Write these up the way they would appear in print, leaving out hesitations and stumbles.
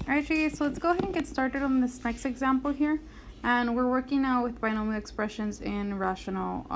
Alright, you guys, so let's go ahead and get started on this next example here. And we're working now with binomial expressions in rational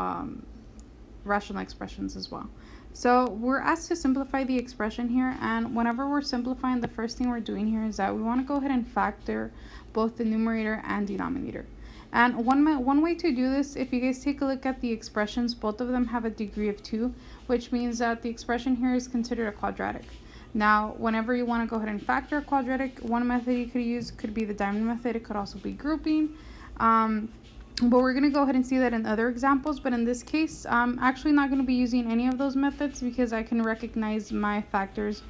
expressions as well. So we're asked to simplify the expression here, and whenever we're simplifying, the first thing we're doing here is that we want to go ahead and factor both the numerator and denominator. And one way to do this, if you guys take a look at the expressions, both of them have a degree of 2, which means that the expression here is considered a quadratic. Now, whenever you want to go ahead and factor a quadratic, one method you could use could be the diamond method. It could also be grouping. But we're going to go ahead and see that in other examples. But in this case, I'm actually not going to be using any of those methods because I can recognize my factors,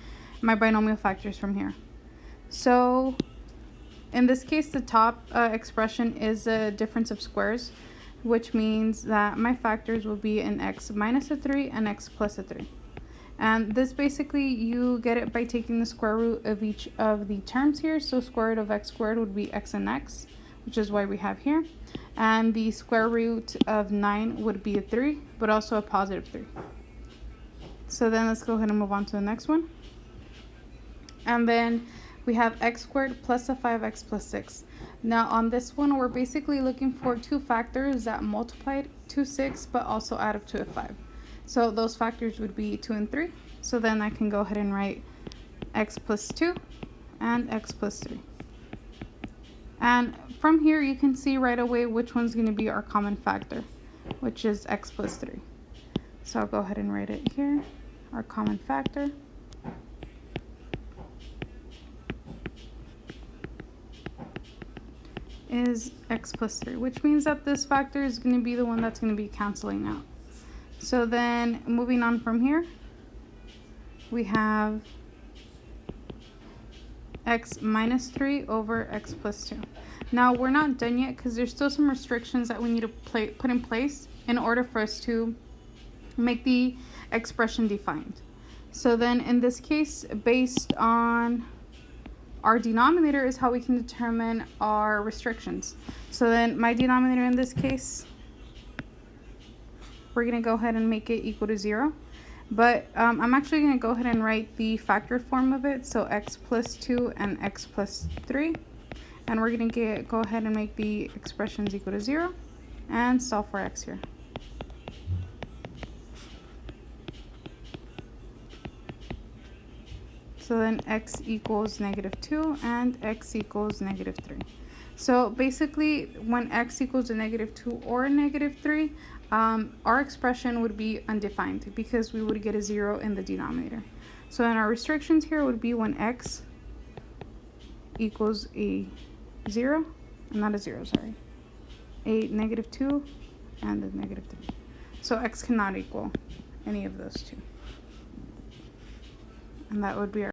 my binomial factors from here. So in this case, the top expression is a difference of squares, which means that my factors will be an x minus a 3 and x plus a 3. And this basically, you get it by taking the square root of each of the terms here. So square root of x squared would be x and x, which is why we have here. And the square root of 9 would be a 3, but also a positive 3. So then let's go ahead and move on to the next one. And then we have x squared plus a 5x plus 6. Now on this one, we're basically looking for two factors that multiplied to 6, but also add up to a 5. So those factors would be 2 and 3. So then I can go ahead and write x plus 2 and x plus 3. And from here, you can see right away which one's going to be our common factor, which is x plus 3. So I'll go ahead and write it here. Our common factor is x plus 3, which means that this factor is going to be the one that's going to be canceling out. So then moving on from here, we have x minus 3 over x plus 2. Now we're not done yet because there's still some restrictions that we need to put in place in order for us to make the expression defined. So then in this case, based on our denominator is how we can determine our restrictions. So then my denominator in this case, we're going to go ahead and make it equal to 0. But I'm actually going to go ahead and write the factored form of it. So x plus 2 and x plus 3. And we're going to go ahead and make the expressions equal to 0 and solve for x here. So then x equals negative 2 and x equals negative 3. So basically, when x equals a negative 2 or a negative 3, our expression would be undefined because we would get a 0 in the denominator. So then our restrictions here would be when x equals a 0, not a 0, sorry, a negative 2 and a negative 3. So x cannot equal any of those two. And that would be our